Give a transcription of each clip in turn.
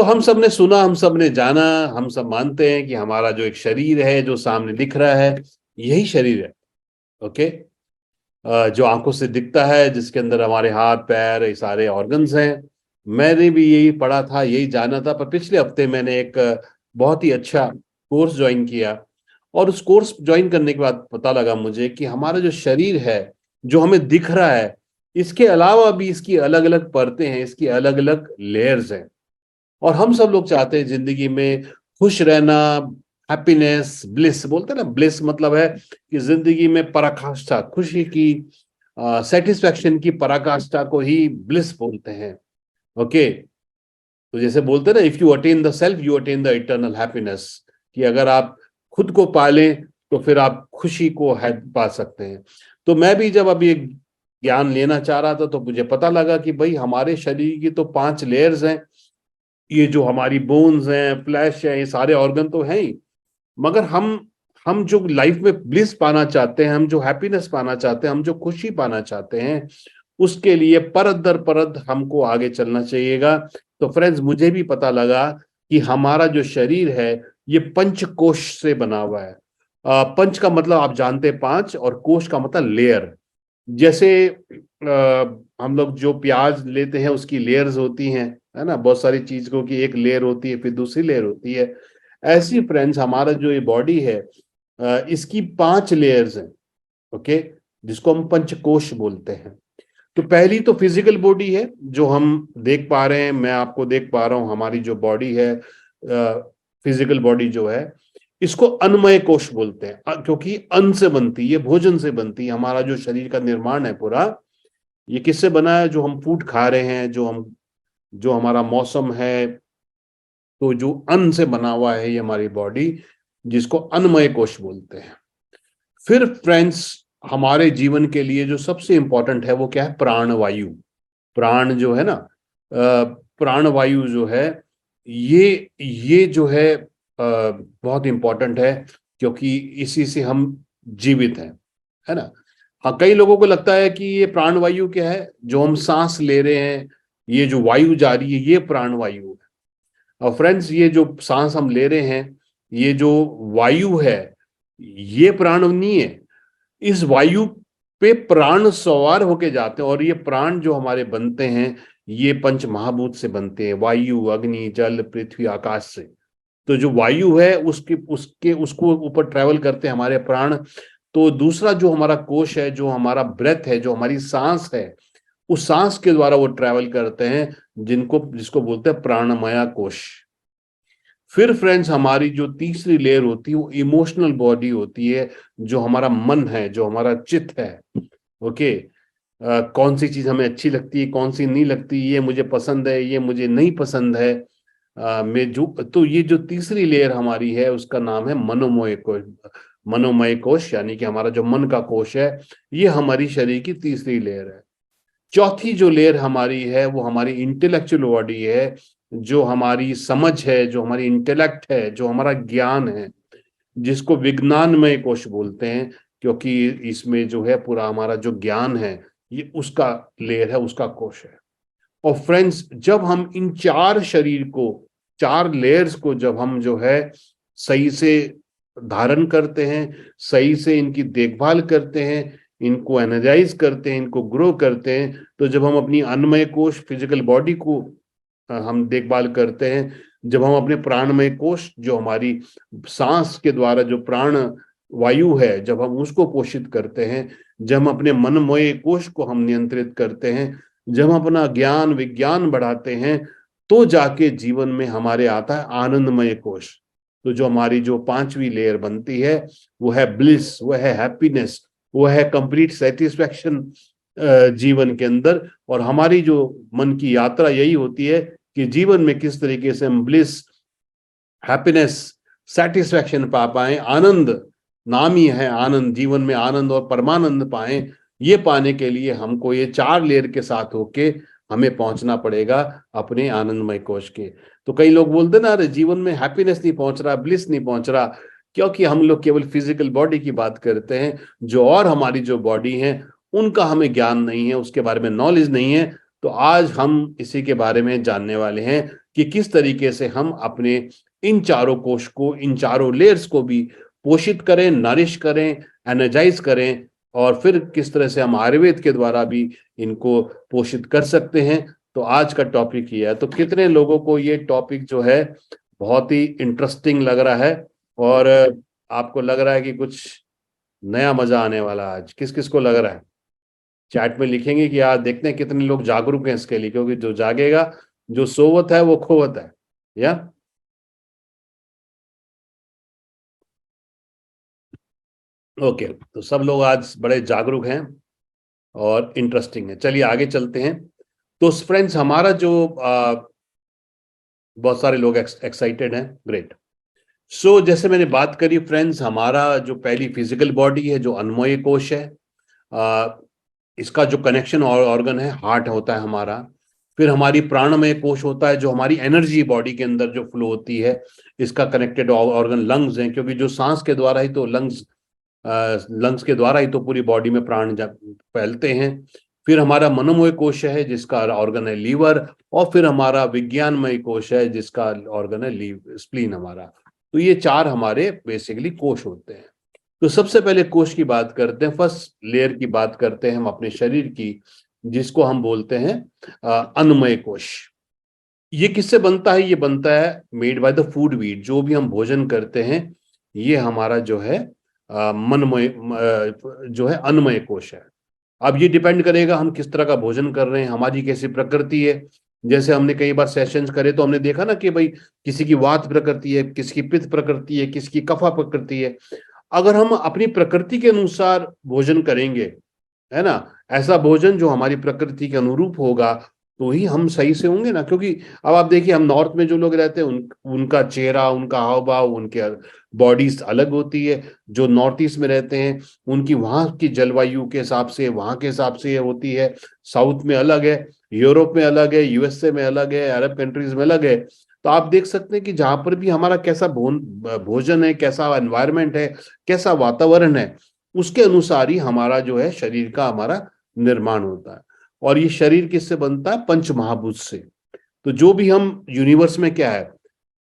हम सब ने सुना, हम सब ने जाना, हम सब मानते हैं कि हमारा जो एक शरीर है जो सामने दिख रहा है, यही शरीर है। ओके। जो आंखों से दिखता है, जिसके अंदर हमारे हाथ पैर ये सारे ऑर्गन्स हैं। मैंने भी यही पढ़ा था, यही जाना था, पर पिछले हफ्ते मैंने एक बहुत ही अच्छा कोर्स ज्वाइन किया। और उस कोर्स ज्वाइन करने के बाद पता लगा मुझे कि हमारा जो शरीर है, जो हमें दिख रहा है, इसके अलावा भी इसकी अलग अलग परतें हैं, इसकी अलग अलग लेयर्स हैं। और हम सब लोग चाहते हैं जिंदगी में खुश रहना, हैप्पीनेस, ब्लिस बोलते हैं ना। ब्लिस मतलब है कि जिंदगी में पराकाष्ठा, खुशी की, सेटिस्फैक्शन की पराकाष्ठा को ही ब्लिस बोलते हैं। ओके। तो जैसे बोलते हैं ना, if you attain the self you attain the eternal happiness, कि अगर आप खुद को पालें तो फिर आप खुशी को है पा सकते हैं। तो मैं भी जब अभी एक ज्ञान लेना चाह रहा था तो मुझे पता लगा कि भाई हमारे शरीर की तो 5 लेयर्स हैं। ये जो हमारी बोन्स हैं, फ्लैश है, ये सारे ऑर्गन तो हैं ही। मगर हम जो लाइफ में ब्लिस पाना चाहते हैं, हम जो हैप्पीनेस पाना चाहते हैं, हम जो खुशी पाना चाहते हैं, उसके लिए परत दर परत हमको आगे चलना चाहिएगा। तो फ्रेंड्स, मुझे भी पता लगा कि हमारा जो शरीर है ये पंच कोश से बना हुआ है। पंच का मतलब आप जानते हैं 5, और कोश का मतलब लेयर। जैसे हम लोग जो प्याज लेते हैं उसकी लेयर्स होती हैं, है ना। बहुत सारी चीजों की एक लेयर होती है, फिर दूसरी लेयर होती है। ऐसी फ्रेंड्स हमारा जो ये बॉडी है, इसकी 5 लेयर्स हैं। ओके। जिसको हम पंचकोश बोलते हैं। तो पहली तो फिजिकल बॉडी है जो हम देख पा रहे हैं, मैं आपको देख पा रहा हूं। हमारी जो बॉडी है, फिजिकल बॉडी जो है, इसको अन्नमय कोश बोलते हैं, क्योंकि अन्न से बनती है, भोजन से बनती है। हमारा जो शरीर का निर्माण है पूरा, ये किससे बना है? जो हम फूड खा रहे हैं, जो हमारा मौसम है, तो जो अन्न से बना हुआ है ये हमारी बॉडी, जिसको अन्नमय कोश बोलते हैं। फिर फ्रेंड्स, हमारे जीवन के लिए जो सबसे इंपॉर्टेंट है वो क्या है? प्राणवायु। प्राण जो है ना, प्राणवायु जो है, ये जो है बहुत इंपॉर्टेंट है, क्योंकि इसी से हम जीवित हैं, है ना। हाँ, कई लोगों को लगता है कि ये प्राणवायु क्या है? जो हम सांस ले रहे हैं, ये जो वायु जा रही है, ये प्राणवायु है। और फ्रेंड्स, ये जो सांस हम ले रहे हैं, ये जो वायु है, ये प्राण नहीं है। इस वायु पे प्राण सवार होके जाते हैं। और ये प्राण जो हमारे बनते हैं, ये पंच महाभूत से बनते हैं, वायु, अग्नि, जल, पृथ्वी, आकाश से। तो जो वायु है उसके उसके उसको ऊपर ट्रेवल करते हैं हमारे प्राण। तो दूसरा जो हमारा कोश है, जो हमारा ब्रेथ है, जो हमारी सांस है, उस सांस के द्वारा वो ट्रेवल करते हैं, जिसको बोलते हैं प्राणमया कोश। फिर फ्रेंड्स, हमारी जो तीसरी लेयर होती है वो इमोशनल बॉडी होती है, जो हमारा मन है, जो हमारा चित्त है। ओके। कौन सी चीज हमें अच्छी लगती है, कौन सी नहीं लगती, ये मुझे पसंद है, ये मुझे नहीं पसंद है। मैं जो तो ये जो तीसरी लेयर हमारी है उसका नाम है मनोमय कोश। मनोमय कोश यानी कि हमारा जो मन का कोश है, ये हमारी शरीर की तीसरी लेयर है। चौथी जो लेयर हमारी है वो हमारी इंटेलेक्चुअल बॉडी है, जो हमारी समझ है, जो हमारी इंटेलेक्ट है, जो हमारा ज्ञान है, जिसको विज्ञानमय कोश बोलते हैं, क्योंकि इसमें जो है पूरा हमारा जो ज्ञान है, ये उसका लेयर है, उसका कोश है। और फ्रेंड्स, जब हम इन 4 शरीर को, 4 लेयर्स को जब हम जो है सही से धारण करते हैं, सही से इनकी देखभाल करते हैं, इनको एनर्जाइज करते हैं, इनको ग्रो करते हैं, तो जब हम अपनी अन्नमय कोश, फिजिकल बॉडी को हम देखभाल करते हैं, जब हम अपने प्राणमय कोश, जो हमारी सांस के द्वारा जो प्राण वायु है, जब हम उसको पोषित करते हैं, जब हम अपने मनमय कोश को हम नियंत्रित करते हैं, जब हम अपना ज्ञान विज्ञान बढ़ाते हैं, तो जाके जीवन में हमारे आता है आनंदमय कोश। तो जो हमारी जो 5वीं लेयर बनती है वो है ब्लिस, वो है हैप्पीनेस, वो है कंप्लीट सेटिस्फैक्शन जीवन के अंदर। और हमारी जो मन की यात्रा यही होती है कि जीवन में किस तरीके से हम ब्लिस, हैप्पीनेस, सेटिस्फैक्शन पा पाए। आनंद, नाम ही है आनंद, जीवन में आनंद और परमानंद पाए। ये पाने के लिए हमको ये 4 लेयर के साथ होके हमें पहुंचना पड़ेगा अपने आनंदमय कोश के। तो कई लोग बोलते ना, अरे जीवन में हैप्पीनेस नहीं पहुंच रहा, ब्लिस नहीं पहुंच रहा, क्योंकि हम लोग केवल फिजिकल बॉडी की बात करते हैं। जो और हमारी जो बॉडी है उनका हमें ज्ञान नहीं है, उसके बारे में नॉलेज नहीं है। तो आज हम इसी के बारे में जानने वाले हैं कि किस तरीके से हम अपने इन चारों कोश को, इन चारों लेयर्स को भी पोषित करें, नरिश करें, एनर्जाइज करें, और फिर किस तरह से हम आयुर्वेद के द्वारा भी इनको पोषित कर सकते हैं। तो आज का टॉपिक ये है। तो कितने लोगों को ये टॉपिक जो है बहुत ही इंटरेस्टिंग लग रहा है, और आपको लग रहा है कि कुछ नया मजा आने वाला है आज? किस किस को लग रहा है? चैट में लिखेंगे कि आज देखते हैं कितने लोग जागरूक हैं इसके लिए, क्योंकि जो जागेगा, जो सोवत है वो खोवत है। या ओके, तो सब लोग आज बड़े जागरूक हैं और इंटरेस्टिंग है। चलिए आगे चलते हैं। तो फ्रेंड्स, हमारा जो बहुत सारे लोग एक्साइटेड हैं, ग्रेट। सो जैसे मैंने बात करी फ्रेंड्स, हमारा जो पहली फिजिकल बॉडी है, जो अन्नमय कोश है, आ, इसका जो कनेक्शन और ऑर्गन है हार्ट होता है हमारा। फिर हमारी प्राणमय कोश होता है, जो हमारी एनर्जी बॉडी के अंदर जो फ्लो होती है, इसका कनेक्टेड ऑर्गन लंग्स हैं, क्योंकि जो सांस के द्वारा ही तो लंग्स के द्वारा ही तो पूरी बॉडी में प्राण फैलते हैं। फिर हमारा मनोमय कोश है, जिसका ऑर्गन है लीवर। और फिर हमारा विज्ञानमय कोश है, जिसका ऑर्गन है स्प्लीन हमारा। तो ये चार हमारे बेसिकली कोश होते हैं। तो सबसे पहले कोश की बात करते हैं, फर्स्ट लेयर की बात करते हैं हम अपने शरीर की, जिसको हम बोलते हैं अन्नमय कोश। ये किससे बनता है? ये बनता है made by the food wheat. जो भी हम भोजन करते हैं, ये हमारा जो है मनमय जो है अन्नमय कोश है। अब ये डिपेंड करेगा हम किस तरह का भोजन कर रहे हैं, हमारी कैसी प्रकृति है। जैसे हमने कई बार सेशंस करे तो हमने देखा ना कि भाई किसी की वात प्रकृति है, किसी की पित्त प्रकृति है, किसी की कफा प्रकृति है। अगर हम अपनी प्रकृति के अनुसार भोजन करेंगे, है ना, ऐसा भोजन जो हमारी प्रकृति के अनुरूप होगा, तो ही हम सही से होंगे ना। क्योंकि अब आप देखिए, हम नॉर्थ में जो लोग रहते हैं उनका चेहरा, उनका हाव भाव, उनके बॉडीज अलग होती है। जो नॉर्थ ईस्ट में रहते हैं, उनकी वहां की जलवायु के हिसाब से, वहां के हिसाब से होती है। साउथ में अलग है, यूरोप में अलग है, यूएसए में अलग है, अरब कंट्रीज में अलग है। तो आप देख सकते हैं कि जहां पर भी हमारा कैसा भोजन है, कैसा एनवायरमेंट है, कैसा वातावरण है, उसके अनुसार ही हमारा जो है शरीर का हमारा निर्माण होता है। और ये शरीर किससे बनता है? पंच महाभूत से। तो जो भी हम यूनिवर्स में क्या है,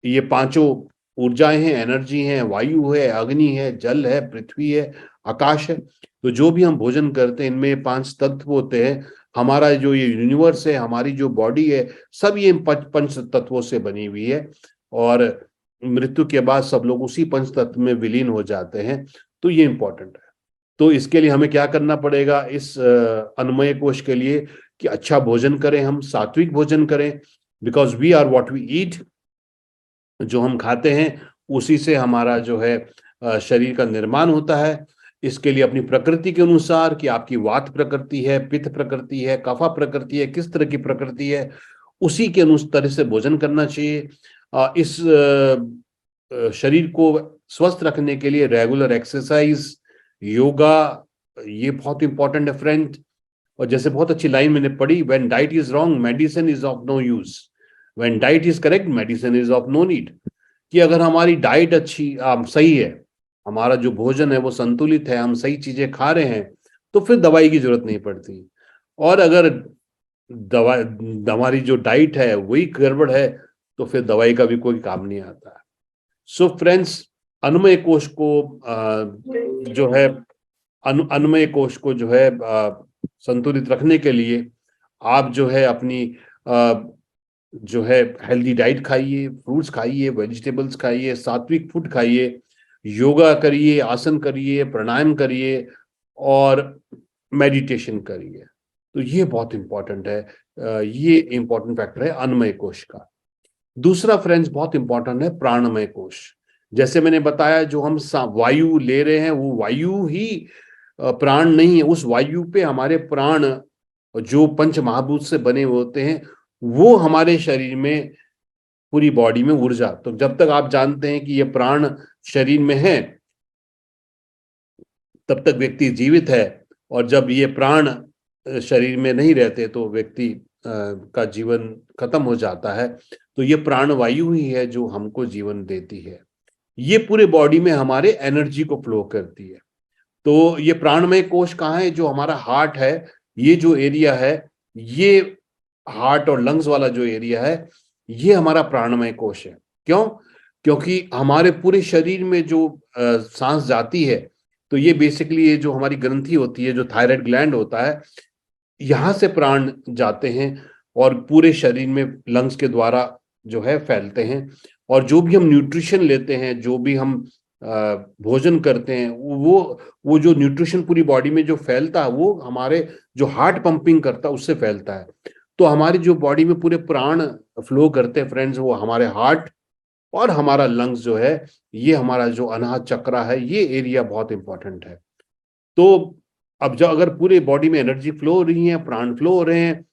ये पांचों ऊर्जाएं हैं, एनर्जी है, वायु है, अग्नि है, जल है, पृथ्वी है, आकाश है। तो जो भी हम भोजन करते हैं, इनमें पांच तत्व होते हैं। हमारा जो ये यूनिवर्स है, हमारी जो बॉडी है, सब ये पंच तत्वों से बनी हुई है। और मृत्यु के बाद सब लोग उसी पंच तत्व में विलीन हो जाते हैं। तो ये इंपॉर्टेंट है। तो इसके लिए हमें क्या करना पड़ेगा इस अन्नमय कोश के लिए? कि अच्छा भोजन करें, हम सात्विक भोजन करें। Because we are what we eat. जो हम खाते हैं उसी से हमारा जो है शरीर का निर्माण होता है। इसके लिए अपनी प्रकृति के अनुसार, कि आपकी वात प्रकृति है, पित्त प्रकृति है, कफा प्रकृति है, किस तरह की प्रकृति है, उसी के अनुसार से भोजन करना चाहिए। इस शरीर को स्वस्थ रखने के लिए रेगुलर एक्सरसाइज, योगा, ये बहुत इंपॉर्टेंट है फ्रेंड। और जैसे बहुत अच्छी लाइन मैंने पढ़ी, when diet is wrong medicine is of no use, when diet is correct medicine is of no need. कि अगर हमारी डाइट अच्छी सही है, हमारा जो भोजन है वो संतुलित है, हम सही चीजें खा रहे हैं, तो फिर दवाई की जरूरत नहीं पड़ती। और अगर दवा हमारी जो डाइट है वही गड़बड़ है, तो फिर दवाई का भी कोई काम नहीं आता। सो फ्रेंड्स, अन्नमय कोश को जो है अन्नमय कोश को जो है संतुलित रखने के लिए आप जो है अपनी जो है हेल्दी डाइट खाइए, फ्रूट्स खाइए, वेजिटेबल्स खाइए, सात्विक फूड खाइए, योगा करिए, आसन करिए, प्राणायाम करिए, और मेडिटेशन करिए। तो ये बहुत इंपॉर्टेंट है। ये इंपॉर्टेंट फैक्टर है अन्नमय कोश का। दूसरा फ्रेंड्स बहुत इंपॉर्टेंट है प्राणमय कोश। जैसे मैंने बताया, जो हम वायु ले रहे हैं वो वायु ही प्राण नहीं है। उस वायु पे हमारे प्राण, जो पंच महाभूत से बने हुए होते हैं, वो हमारे शरीर में, पूरी बॉडी में ऊर्जा। तो जब तक आप जानते हैं कि ये प्राण शरीर में है, तब तक व्यक्ति जीवित है। और जब ये प्राण शरीर में नहीं रहते तो व्यक्ति का जीवन खत्म हो जाता है। तो ये प्राण वायु ही है जो हमको जीवन देती है। ये पूरे बॉडी में हमारे एनर्जी को फ्लो करती है। तो ये प्राणमय कोश कहाँ है? जो हमारा हार्ट है, ये जो एरिया है, ये हार्ट और लंग्स वाला जो एरिया है, ये हमारा प्राणमय कोश है। क्यों? क्योंकि हमारे पूरे शरीर में जो सांस जाती है, तो ये बेसिकली ये जो हमारी ग्रंथि होती है, जो थायराइड ग्लैंड होता है, यहाँ से प्राण जाते हैं और पूरे शरीर में लंग्स के द्वारा जो है फैलते हैं। और जो भी हम न्यूट्रिशन लेते हैं, जो भी हम भोजन करते हैं, वो जो न्यूट्रिशन पूरी बॉडी में जो फैलता है, वो हमारे जो हार्ट पंपिंग करता है उससे फैलता है। तो हमारी जो बॉडी में पूरे प्राण फ्लो करते हैं फ्रेंड्स, वो हमारे हार्ट और हमारा लंग्स जो है, ये हमारा जो अनाहत चक्र है, ये एरिया बहुत इंपॉर्टेंट है। तो अब जो अगर पूरे बॉडी में एनर्जी फ्लो हो रही है, प्राण फ्लो हो रहे हैं,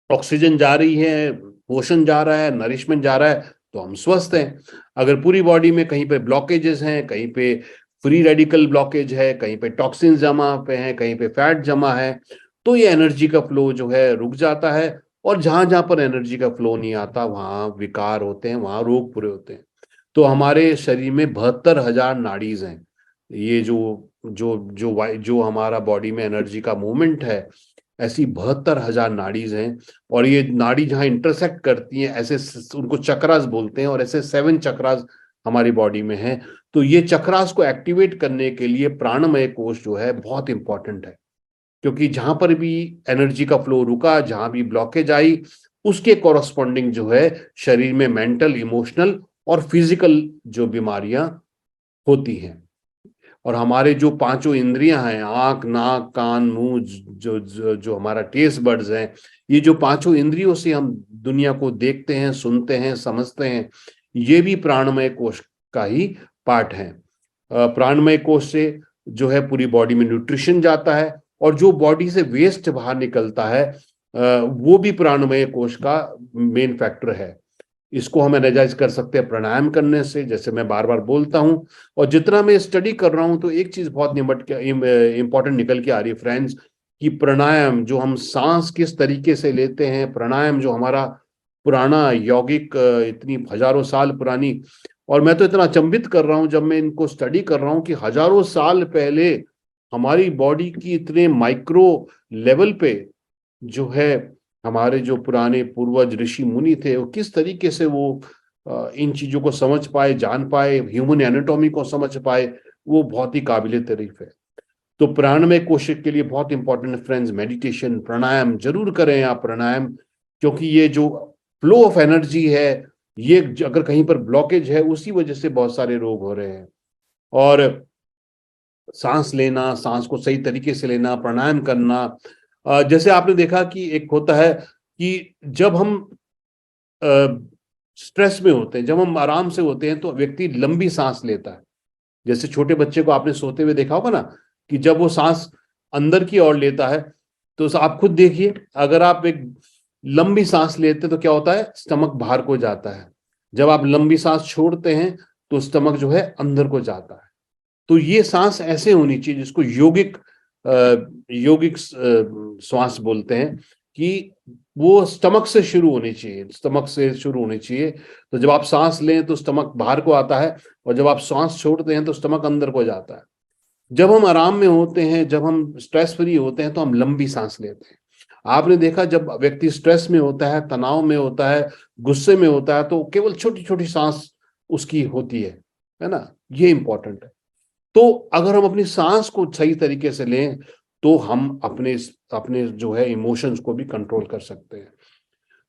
ऑक्सीजन जा रही है, पोषण जा रहा है, नरिशमेंट जा रहा है, तो हम स्वस्थ हैं। अगर पूरी बॉडी में कहीं पे ब्लॉकेजेस हैं, कहीं पे फ्री रेडिकल ब्लॉकेज है, कहीं पे टॉक्सिन जमा पे हैं, कहीं पे फैट जमा है, तो ये एनर्जी का फ्लो जो है रुक जाता है। और जहां जहां पर एनर्जी का फ्लो नहीं आता, वहां विकार होते हैं, वहां रोग पूरे होते हैं। तो हमारे शरीर में 72,000 नाड़ीज हैं। ये जो हमारा बॉडी में एनर्जी का मूवमेंट है, ऐसी 72,000 नाड़ीज हैं। और ये नाड़ी जहां इंटरसेक्ट करती हैं, ऐसे उनको चक्रास बोलते हैं, और ऐसे 7 चक्रास हमारी बॉडी में हैं। तो ये चक्रास को एक्टिवेट करने के लिए प्राणमय कोश जो है बहुत इंपॉर्टेंट है। क्योंकि जहां पर भी एनर्जी का फ्लो रुका, जहां भी ब्लॉकेज आई, उसके कॉरस्पॉन्डिंग जो है शरीर में मेंटल, इमोशनल और फिजिकल जो बीमारियां होती हैं। और हमारे जो पांचों इंद्रियां हैं, आंख, नाक, कान, मुंह, जो हमारा टेस्ट बड्स हैं, ये जो पांचों इंद्रियों से हम दुनिया को देखते हैं, सुनते हैं, समझते हैं, ये भी प्राणमय कोश का ही पार्ट है। प्राणमय कोश से जो है पूरी बॉडी में न्यूट्रिशन जाता है, और जो बॉडी से वेस्ट बाहर निकलता है, वो भी प्राणमय कोश का मेन फैक्टर है। इसको हम एनर्जाइज कर सकते हैं प्राणायाम करने से, जैसे मैं बार बार बोलता हूं। और जितना मैं स्टडी कर रहा हूं, तो एक चीज बहुत इंपॉर्टेंट निकल के आ रही है फ्रेंड्स, कि प्राणायाम जो हम सांस किस तरीके से लेते हैं, प्राणायाम जो हमारा पुराना यौगिक, इतनी हजारों साल पुरानी, और मैं तो इतना अचंभित कर रहा हूं जब मैं इनको स्टडी कर रहा हूं कि हजारों साल पहले हमारी बॉडी की इतने माइक्रो लेवल पे जो है हमारे जो पुराने पूर्वज ऋषि मुनि थे, वो किस तरीके से वो इन चीजों को समझ पाए, जान पाए, ह्यूमन एनाटॉमी को समझ पाए, वो बहुत ही काबिले तारीफ है। तो प्राणमय कोश के लिए बहुत इंपॉर्टेंट फ्रेंड्स, मेडिटेशन, प्राणायाम जरूर करें आप प्राणायाम। क्योंकि ये जो फ्लो ऑफ एनर्जी है, ये अगर कहीं पर ब्लॉकेज है, उसी वजह से बहुत सारे रोग हो रहे हैं। और सांस लेना, सांस को सही तरीके से लेना, प्राणायाम करना, जैसे आपने देखा कि एक होता है कि जब हम स्ट्रेस में होते हैं, जब हम आराम से होते हैं, तो व्यक्ति लंबी सांस लेता है। जैसे छोटे बच्चे को आपने सोते हुए देखा होगा ना, कि जब वो सांस अंदर की ओर लेता है, तो आप खुद देखिए, अगर आप एक लंबी सांस लेते तो क्या होता है, स्टमक बाहर को जाता है। जब आप लंबी सांस छोड़ते हैं, तो स्टमक जो है अंदर को जाता है। तो ये सांस ऐसे होनी चाहिए, जिसको योगिक श्वास बोलते हैं, कि वो स्टमक से शुरू होनी चाहिए, स्टमक से शुरू होनी चाहिए। तो जब आप सांस लें तो स्टमक बाहर को आता है, और जब आप सांस छोड़ते हैं तो स्टमक अंदर को जाता है। जब हम आराम में होते हैं, जब हम स्ट्रेस फ्री होते हैं, तो हम लंबी सांस लेते हैं। आपने देखा, जब व्यक्ति स्ट्रेस में होता है, तनाव में होता है, गुस्से में होता है, तो केवल छोटी छोटी सांस उसकी होती है ना। ये इंपॉर्टेंट है। तो अगर हम अपनी सांस को सही तरीके से लें, तो हम अपने अपने जो है इमोशंस को भी कंट्रोल कर सकते हैं।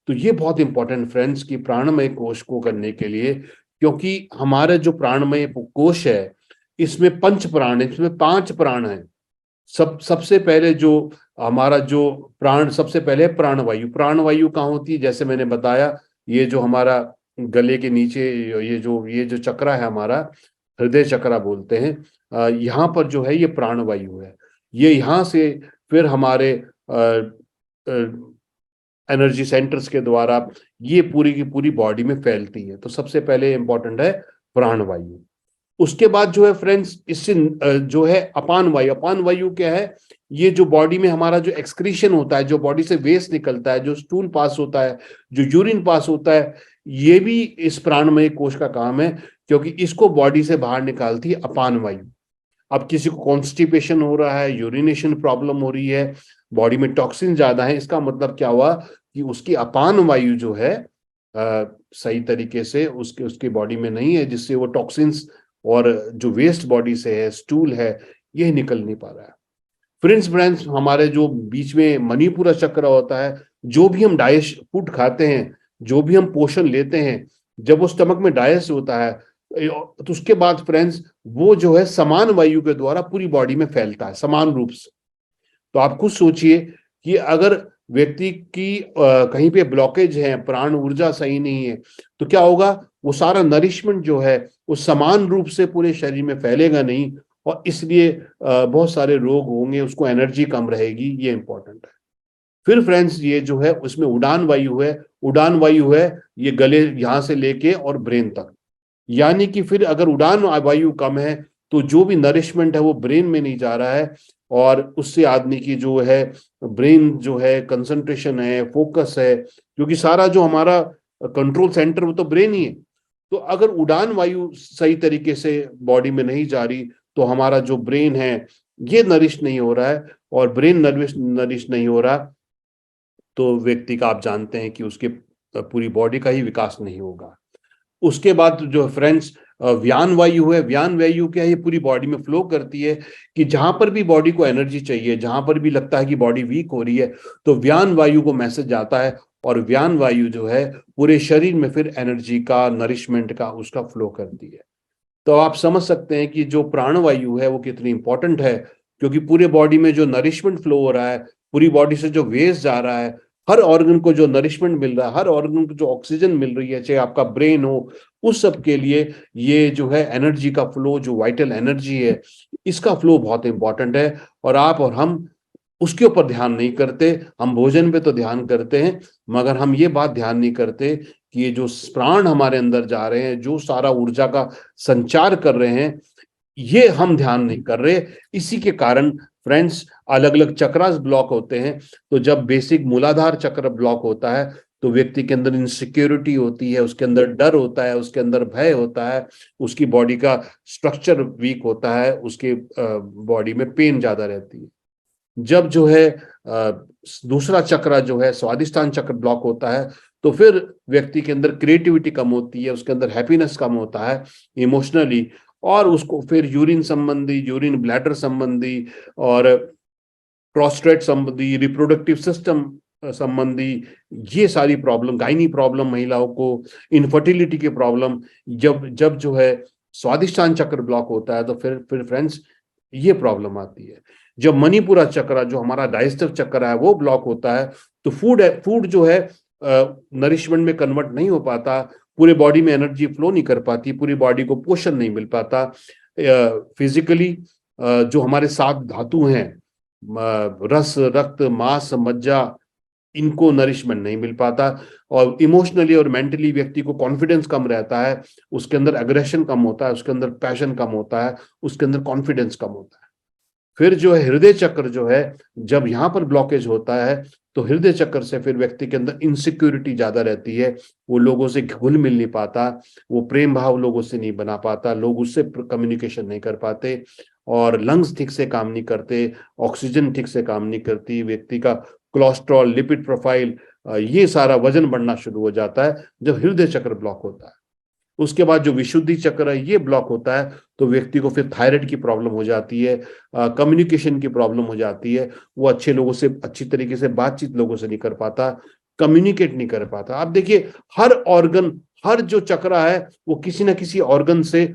तो ये बहुत इंपॉर्टेंट फ्रेंड्स, कि प्राणमय कोश को करने के लिए, क्योंकि हमारा जो प्राणमय कोश है, इसमें पंच प्राण है, इसमें 5 प्राण हैं। सबसे पहले जो हमारा जो प्राण, सबसे पहले प्राणवायु। प्राणवायु कहाँ होती है? जैसे मैंने बताया, ये जो हमारा गले के नीचे ये जो चक्र है हमारा, हृदय चक्र बोलते हैं, यहाँ पर जो है ये प्राणवायु है। ये यहाँ से फिर हमारे एनर्जी सेंटर्स के द्वारा ये पूरी की पूरी बॉडी में फैलती है। तो सबसे पहले इंपॉर्टेंट है प्राणवायु। उसके बाद जो है फ्रेंड्स, इससे जो है अपान वायु। अपान वायु क्या है? ये जो बॉडी में हमारा जो एक्सक्रीशन होता है, जो बॉडी से वेस्ट निकलता है, जो स्टूल पास होता है, जो यूरिन पास होता है, ये भी इस प्राणमय कोश का काम है, क्योंकि इसको बॉडी से बाहर निकालती है अपान वायु। अब किसी को कॉन्स्टिपेशन हो रहा है, यूरिनेशन प्रॉब्लम हो रही है, बॉडी में टॉक्सिन ज्यादा है, इसका मतलब क्या हुआ? कि उसकी अपान वायु जो है सही तरीके से उसके बॉडी में नहीं है, जिससे वो टॉक्सिन्स और जो वेस्ट बॉडी से है, स्टूल है, ये निकल नहीं पा रहा है। फ्रेंड्स हमारे जो बीच में मणिपुरा चक्र होता है, जो भी हम डाइजेस्ट फूड खाते हैं, जो भी हम पोषण लेते हैं, जब वो स्टमक में डाइजेस्ट होता है तो उसके बाद फ्रेंड्स वो जो है समान वायु के द्वारा पूरी बॉडी में फैलता है समान रूप से। तो आप खुद सोचिए कि अगर व्यक्ति की कहीं पे ब्लॉकेज है, प्राण ऊर्जा सही नहीं है, तो क्या होगा, वो सारा नरिशमेंट जो है वो समान रूप से पूरे शरीर में फैलेगा नहीं, और इसलिए बहुत सारे रोग होंगे, उसको एनर्जी कम रहेगी, ये इंपॉर्टेंट है। फिर फ्रेंड्स ये जो है उसमें उड़ान वायु है, उड़ान वायु है ये गले यहां से लेके और ब्रेन तक, यानी कि फिर अगर उड़ान वायु कम है तो जो भी नरिशमेंट है वो ब्रेन में नहीं जा रहा है, और उससे आदमी की जो है ब्रेन जो है कंसंट्रेशन है, फोकस है, क्योंकि सारा जो हमारा कंट्रोल सेंटर वो तो ब्रेन ही है। तो अगर उड़ान वायु सही तरीके से बॉडी में नहीं जा रही तो हमारा जो ब्रेन है ये नरिश नहीं हो रहा है, और ब्रेन नरिश नहीं हो रहा तो व्यक्ति का आप जानते हैं कि उसके पूरी बॉडी का ही विकास नहीं होगा। उसके बाद जो फ्रेंड्स व्यान वायु है, व्यान वायु क्या है, ये पूरी बॉडी में फ्लो करती है कि जहां पर भी बॉडी को एनर्जी चाहिए, जहां पर भी लगता है कि बॉडी वीक हो रही है, तो व्यान वायु को मैसेज जाता है, और व्यान वायु जो है पूरे शरीर में फिर एनर्जी का, नरिशमेंट का, उसका फ्लो करती है। तो आप समझ सकते हैं कि जो प्राणवायु है वो कितनी इंपॉर्टेंट है, क्योंकि पूरे बॉडी में जो नरिशमेंट फ्लो हो रहा है, पूरी बॉडी से जो वेस्ट जा रहा है, हर ऑर्गन को जो नरिशमेंट मिल रहा है, हर ऑर्गन को जो ऑक्सीजन मिल रही है, चाहे आपका ब्रेन हो, उस सब के लिए ये जो है एनर्जी का फ्लो, जो वाइटल एनर्जी है, इसका फ्लो बहुत इंपॉर्टेंट है। और आप और हम उसके ऊपर ध्यान नहीं करते। हम भोजन पे तो ध्यान करते हैं, मगर हम ये बात ध्यान नहीं करते कि ये जो प्राण हमारे अंदर जा रहे हैं, जो सारा ऊर्जा का संचार कर रहे हैं, ये हम ध्यान नहीं कर रहे। इसी के कारण फ्रेंड्स अलग अलग चक्रास ब्लॉक होते हैं। तो जब बेसिक मूलाधार चक्र ब्लॉक होता है तो व्यक्ति के अंदर इनसिक्योरिटी होती है, उसके अंदर डर होता है, उसके अंदर भय होता है, उसकी बॉडी का स्ट्रक्चर वीक होता है, उसके बॉडी में पेन ज्यादा रहती है। जब जो है दूसरा चक्र जो है स्वादिष्टान चक्र ब्लॉक होता है तो फिर व्यक्ति के अंदर क्रिएटिविटी कम होती है, उसके अंदर हैप्पीनेस कम होता है इमोशनली, और उसको फिर यूरिन संबंधी, यूरिन ब्लैडर संबंधी और प्रोस्टेट संबंधी, रिप्रोडक्टिव सिस्टम संबंधी ये सारी प्रॉब्लम, गायनी प्रॉब्लम महिलाओं को, इनफर्टिलिटी की प्रॉब्लम, जब जब जो है स्वादिष्टान चक्र ब्लॉक होता है तो फिर फ्रेंड्स ये प्रॉब्लम आती है। जब मणिपुरा चक्र जो हमारा डाइजेस्टिव चक्र है वो ब्लॉक होता है तो फूड जो है नरिशमेंट में कन्वर्ट नहीं हो पाता, पूरे बॉडी में एनर्जी फ्लो नहीं कर पाती, पूरी बॉडी को पोषण नहीं मिल पाता। फिजिकली जो हमारे 7 धातु हैं, रस, रक्त, मांस, मज्जा, इनको नरिशमेंट नहीं मिल पाता, और इमोशनली और मेंटली व्यक्ति को कॉन्फिडेंस कम रहता है, उसके अंदर एग्रेशन कम होता है, उसके अंदर पैशन कम होता है, उसके अंदर कॉन्फिडेंस कम होता है। फिर जो है हृदय चक्र जो है, जब यहाँ पर ब्लॉकेज होता है तो हृदय चक्र से फिर व्यक्ति के अंदर इनसिक्योरिटी ज्यादा रहती है, वो लोगों से घुल मिल नहीं पाता, वो प्रेम भाव लोगों से नहीं बना पाता, लोग उससे कम्युनिकेशन नहीं कर पाते, और लंग्स ठीक से काम नहीं करते, ऑक्सीजन ठीक से काम नहीं करती, व्यक्ति का कोलेस्ट्रॉल, लिपिड प्रोफाइल, ये सारा वजन बढ़ना शुरू हो जाता है जब हृदय चक्र ब्लॉक होता है। उसके बाद जो विशुद्धि चक्र है ये ब्लॉक होता है तो व्यक्ति को फिर थायराइड की प्रॉब्लम हो जाती है, कम्युनिकेशन की प्रॉब्लम हो जाती है, वो अच्छे लोगों से, अच्छी तरीके से बातचीत लोगों से नहीं कर पाता, कम्युनिकेट नहीं कर पाता। आप देखिए हर ऑर्गन, हर जो चक्र है वो किसी ना किसी ऑर्गन से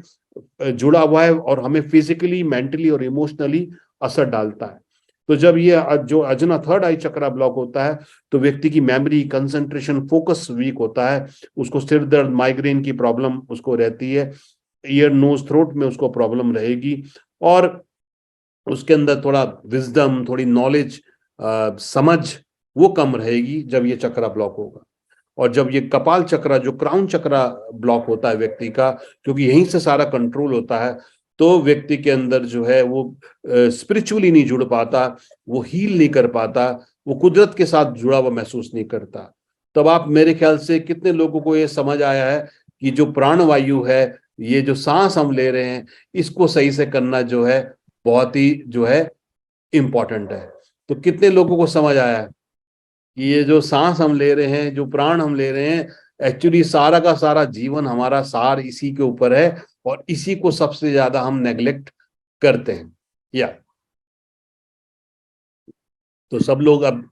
जुड़ा हुआ है और हमें फिजिकली, मेंटली और इमोशनली असर डालता है। तो जब ये जो अजना थर्ड आई चक्र ब्लॉक होता है तो व्यक्ति की मेमोरी, कंसंट्रेशन, फोकस वीक होता है, उसको सिर दर्द, माइग्रेन की प्रॉब्लम उसको रहती है, ईयर, नोज, थ्रोट में उसको प्रॉब्लम रहेगी, और उसके अंदर थोड़ा विजडम, थोड़ी नॉलेज, समझ वो कम रहेगी जब ये चक्र ब्लॉक होगा। और जब ये कपाल चक्र, जो क्राउन चक्र ब्लॉक होता है व्यक्ति का, क्योंकि यहीं से सारा कंट्रोल होता है, तो व्यक्ति के अंदर जो है वो स्पिरिचुअली नहीं जुड़ पाता, वो हील नहीं कर पाता, वो कुदरत के साथ जुड़ा हुआ महसूस नहीं करता। तब आप, मेरे ख्याल से कितने लोगों को ये समझ आया है कि जो प्राणवायु है, ये जो सांस हम ले रहे हैं, इसको सही से करना जो है बहुत ही जो है इम्पोर्टेंट है। तो कितने लोगों को समझ आया है? कि ये जो सांस हम ले रहे हैं, जो प्राण हम ले रहे हैं, एक्चुअली सारा का सारा जीवन, हमारा सार इसी के ऊपर है, और इसी को सबसे ज्यादा हम नेग्लेक्ट करते हैं। या तो सब लोग अब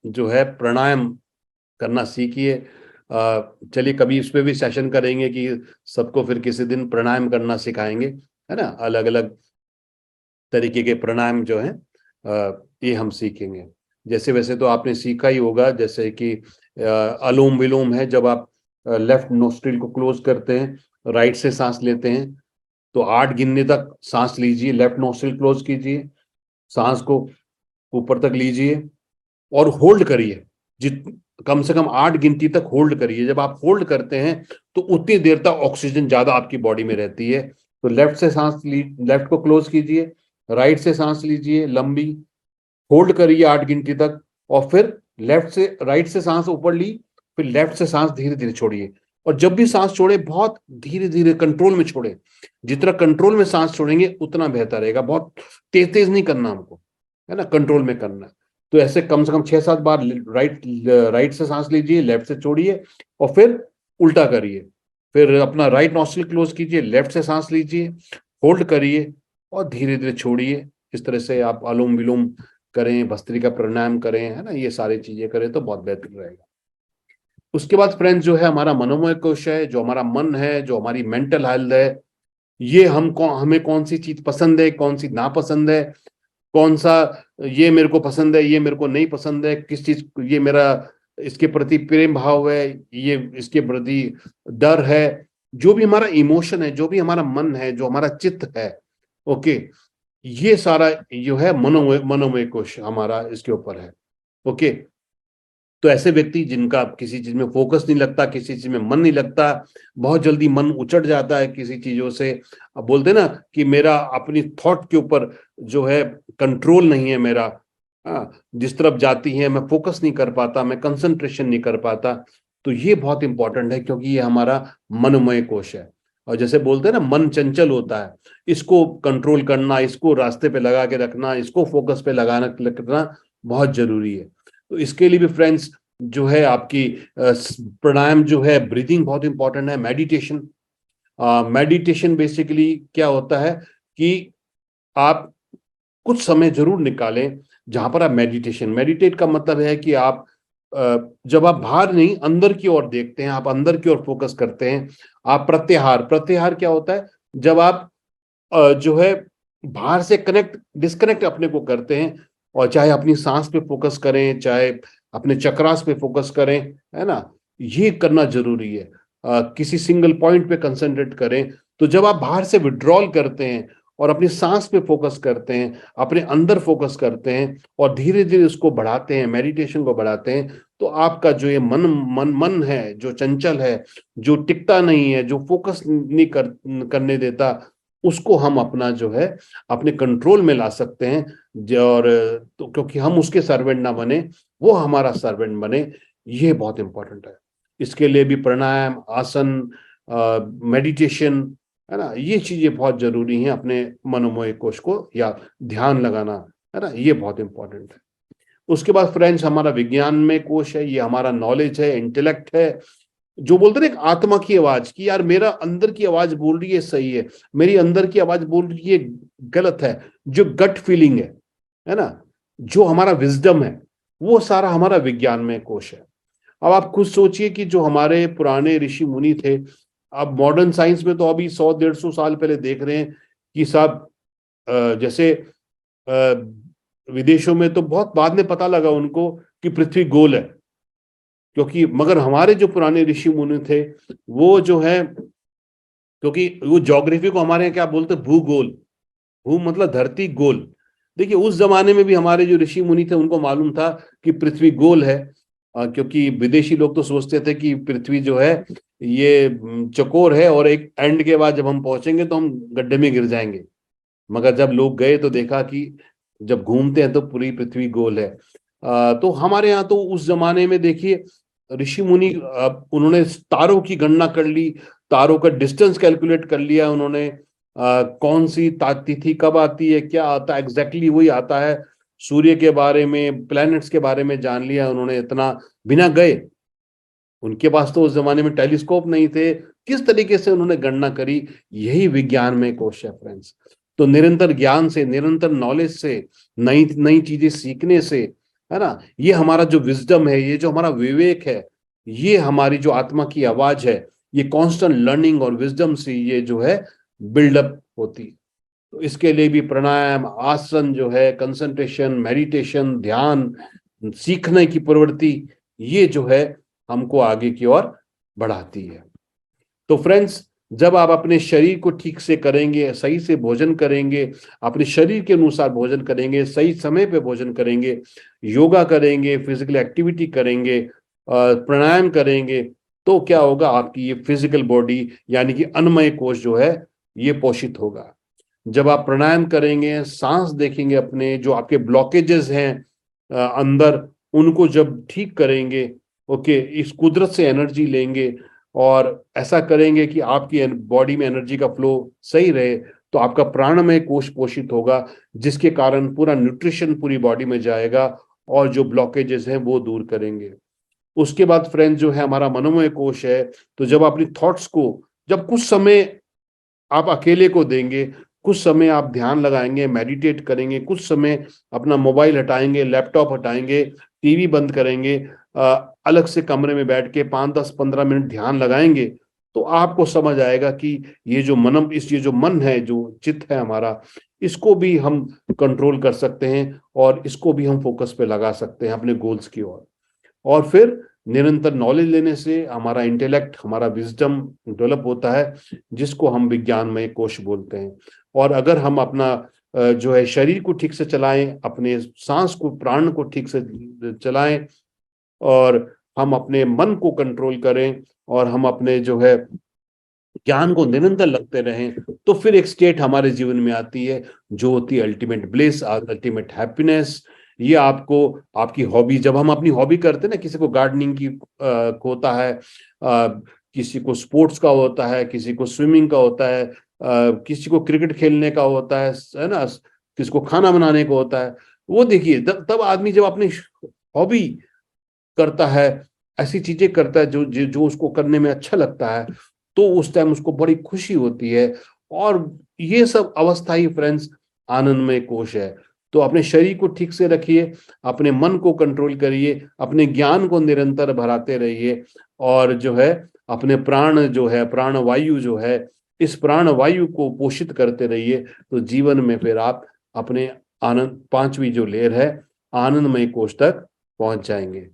जो है प्राणायाम करना सीखिए। चलिए कभी इस पे भी सेशन करेंगे कि सबको फिर किसी दिन प्राणायाम करना सिखाएंगे, है ना। अलग अलग तरीके के प्राणायाम जो हैं ये हम सीखेंगे। जैसे वैसे तो आपने सीखा ही होगा, जैसे कि अनुलोम विलोम है, जब आप लेफ्ट नोस्ट्रिल को क्लोज करते हैं, राइट से सांस लेते हैं, तो 8 गिनने तक सांस लीजिए, लेफ्ट नोस्ट्रिल क्लोज कीजिए, सांस को ऊपर तक लीजिए और होल्ड करिए। जित कम से कम 8 गिनती तक होल्ड करिए। जब आप होल्ड करते हैं तो उतनी देर तक ऑक्सीजन ज्यादा आपकी बॉडी में रहती है। तो लेफ्ट से सांस ली, लेफ्ट को क्लोज कीजिए, राइट से सांस लीजिए लंबी, होल्ड करिए 8 गिनती तक, और फिर लेफ्ट से राइट से सांस ऊपर ली, फिर लेफ्ट से सांस धीरे धीरे छोड़िए। और जब भी सांस छोड़े बहुत धीरे धीरे कंट्रोल में छोड़े। जितना कंट्रोल में सांस छोड़ेंगे उतना बेहतर रहेगा। बहुत तेज तेज नहीं करना हमको, है ना, कंट्रोल में करना है। तो ऐसे कम से कम 6-7 बार राइट से सांस लीजिए, लेफ्ट से छोड़िए, और फिर उल्टा करिए। फिर अपना राइट नॉस्ट्रिल क्लोज कीजिए, लेफ्ट से सांस लीजिए, होल्ड करिए और धीरे धीरे छोड़िए। इस तरह से आप अनुलोम विलोम करें, भस्त्रिका प्राणायाम करें, है ना, ये सारी चीजें करें तो बहुत बेहतर रहेगा। उसके बाद फ्रेंड्स जो है हमारा मनोमय कोश है, जो हमारा मन है, जो हमारी मेंटल हेल्थ है, ये हमें कौन सी चीज पसंद है, कौन सी नापसंद है, कौन सा ये मेरे को पसंद है, ये मेरे को नहीं पसंद है, किस चीज ये मेरा इसके प्रति प्रेम भाव है, ये इसके प्रति डर है। जो भी हमारा इमोशन है, जो भी हमारा मन है, जो हमारा चित्त है, ओके, ये सारा जो है मनोमय मनोमय कोश हमारा इसके ऊपर है। ओके, तो ऐसे व्यक्ति जिनका किसी चीज में फोकस नहीं लगता, किसी चीज में मन नहीं लगता, बहुत जल्दी मन उचट जाता है किसी चीजों से। अब बोलते ना कि मेरा अपनी थॉट के ऊपर जो है कंट्रोल नहीं है मेरा, जिस तरफ जाती है मैं फोकस नहीं कर पाता, मैं कंसंट्रेशन नहीं कर पाता। तो ये बहुत इंपॉर्टेंट है, क्योंकि ये हमारा मनोमय कोश है। और जैसे बोलते हैं ना, मन चंचल होता है, इसको कंट्रोल करना, इसको रास्ते पे लगा के रखना, इसको फोकस पे लगाना रखना बहुत जरूरी है। तो इसके लिए भी फ्रेंड्स जो है आपकी प्राणायाम जो है, ब्रीदिंग बहुत इंपॉर्टेंट है, मेडिटेशन। मेडिटेशन बेसिकली क्या होता है कि आप कुछ समय जरूर निकालें जहां पर आप मेडिटेट का मतलब है कि आप जब आप बाहर नहीं अंदर की ओर देखते हैं, आप अंदर की ओर फोकस करते हैं। आप प्रत्याहार प्रत्याहार क्या होता है, जब आप जो है बाहर से डिस्कनेक्ट अपने को करते हैं, और चाहे अपनी सांस पे फोकस करें, चाहे अपने चक्रास पे फोकस करें, है ना, ये करना जरूरी है। किसी सिंगल पॉइंट पे कंसंट्रेट करें। तो जब आप बाहर से विड्रॉल करते हैं और अपनी सांस पे फोकस करते हैं, अपने अंदर फोकस करते हैं, और धीरे धीरे उसको बढ़ाते हैं, मेडिटेशन को बढ़ाते हैं, तो आपका जो ये मन है, जो चंचल है, जो टिकता नहीं है, जो फोकस नहीं करने देता, उसको हम अपना जो है अपने कंट्रोल में ला सकते हैं। और तो क्योंकि हम उसके सर्वेंट ना बने, वो हमारा सर्वेंट बने, ये बहुत इंपॉर्टेंट है। इसके लिए भी प्राणायाम, आसन, मेडिटेशन, है ना, ये चीजें बहुत जरूरी हैं। अपने मनोमय कोश को या ध्यान लगाना, है ना, ये बहुत इंपॉर्टेंट है। उसके बाद फ्रेंड्स हमारा विज्ञान में कोश है, ये हमारा नॉलेज है, इंटेलेक्ट है। जो बोलते ना एक आत्मा की आवाज, कि यार मेरा अंदर की आवाज बोल रही है सही है, मेरी अंदर की आवाज बोल रही है गलत है, जो गट फीलिंग है ना, जो हमारा विजडम है, वो सारा हमारा विज्ञान में कोश है। अब आप खुद सोचिए कि जो हमारे पुराने ऋषि मुनि थे, अब मॉडर्न साइंस में तो अभी 100-150 साल पहले देख रहे हैं कि साहब जैसे विदेशों में तो बहुत बाद में पता लगा उनको कि पृथ्वी गोल है। क्योंकि मगर हमारे जो पुराने ऋषि मुनि थे, वो जो है, क्योंकि वो ज्योग्राफी को हमारे यहाँ क्या बोलते, भूगोल, भू मतलब धरती, गोल। देखिए उस जमाने में भी हमारे जो ऋषि मुनि थे उनको मालूम था कि पृथ्वी गोल है। क्योंकि विदेशी लोग तो सोचते थे कि पृथ्वी जो है ये चकोर है, और एक एंड के बाद जब हम पहुंचेंगे तो हम गड्ढे में गिर जाएंगे। मगर जब लोग गए तो देखा कि जब घूमते हैं तो पूरी पृथ्वी गोल है। तो हमारे यहाँ तो उस जमाने में देखिए ऋषि मुनि उन्होंने तारों की गणना कर ली, तारों का डिस्टेंस कैलकुलेट कर लिया उन्होंने, कौन सी तिथि कब आती है, क्या आता है, एग्जैक्टली वही आता है। सूर्य के बारे में, प्लैनेट्स के बारे में जान लिया उन्होंने इतना बिना गए। उनके पास तो उस जमाने में टेलीस्कोप नहीं थे, किस तरीके से उन्होंने गणना करी, यही विज्ञान में कोश है फ्रेंड्स। तो निरंतर ज्ञान से, निरंतर नॉलेज से, नई नई चीजें सीखने से, है ना, ये हमारा जो विजडम है, ये जो हमारा विवेक है, ये हमारी जो आत्मा की आवाज है, ये कांस्टेंट लर्निंग और विजडम से ये जो है बिल्डअप होती है। तो इसके लिए भी प्राणायाम, आसन जो है, कंसंट्रेशन, मेडिटेशन, ध्यान, सीखने की प्रवृत्ति, ये जो है हमको आगे की ओर बढ़ाती है। तो फ्रेंड्स, जब आप अपने शरीर को ठीक से करेंगे, सही से भोजन करेंगे, अपने शरीर के अनुसार भोजन करेंगे, सही समय पे भोजन करेंगे, योगा करेंगे, फिजिकल एक्टिविटी करेंगे, प्राणायाम करेंगे, तो क्या होगा, आपकी ये फिजिकल बॉडी यानी कि अन्नमय कोश जो है ये पोषित होगा। जब आप प्राणायाम करेंगे, सांस देखेंगे, अपने जो आपके ब्लॉकेजेस हैं अंदर, उनको जब ठीक करेंगे, ओके, इस कुदरत से एनर्जी लेंगे और ऐसा करेंगे कि आपकी बॉडी में एनर्जी का फ्लो सही रहे, तो आपका प्राणमय कोश पोषित होगा, जिसके कारण पूरा न्यूट्रिशन पूरी बॉडी में जाएगा और जो ब्लॉकेजेस हैं वो दूर करेंगे। उसके बाद फ्रेंड्स जो है हमारा मनोमय कोश है। तो जब अपनी थॉट्स को, जब कुछ समय आप अकेले को देंगे, कुछ समय आप ध्यान लगाएंगे, मेडिटेट करेंगे, कुछ समय अपना मोबाइल हटाएंगे, लैपटॉप हटाएंगे, टीवी बंद करेंगे, अलग से कमरे में बैठ के 5-10-15 मिनट ध्यान लगाएंगे, तो आपको समझ आएगा कि ये जो ये जो मन है, जो चित्त है हमारा, इसको भी हम कंट्रोल कर सकते हैं और इसको भी हम फोकस पे लगा सकते हैं अपने गोल्स की ओर। और फिर निरंतर नॉलेज लेने से हमारा इंटेलेक्ट, हमारा विजडम डेवलप होता है, जिसको हम विज्ञानमय कोश बोलते हैं। और अगर हम अपना जो है शरीर को ठीक से चलाएं, अपने सांस को, प्राण को ठीक से चलाएं, और हम अपने मन को कंट्रोल करें, और हम अपने जो है ज्ञान को निरंतर लगते रहें, तो फिर एक स्टेट हमारे जीवन में आती है जो होती है अल्टीमेट ब्लिस, अल्टीमेट हैप्पीनेस। ये आपको, आपकी हॉबी, जब हम अपनी हॉबी करते हैं ना, किसी को गार्डनिंग की होता है, किसी को स्पोर्ट्स का होता है, किसी को स्विमिंग का होता है, किसी को क्रिकेट खेलने का होता है ना, किसी को खाना बनाने का होता है। वो देखिए, तब आदमी जब अपनी हॉबी करता है, ऐसी चीजें करता है जो जो उसको करने में अच्छा लगता है, तो उस टाइम उसको बड़ी खुशी होती है। और ये सब अवस्था ही फ्रेंड्स आनंदमय कोश है। तो अपने शरीर को ठीक से रखिए, अपने मन को कंट्रोल करिए, अपने ज्ञान को निरंतर बढ़ाते रहिए, और जो है अपने प्राण जो है, प्राण वायु जो है, इस प्राण वायु को पोषित करते रहिए। तो जीवन में फिर आप अपने आनंद, पांचवी जो लेयर है, आनंदमय कोश तक पहुंच जाएंगे।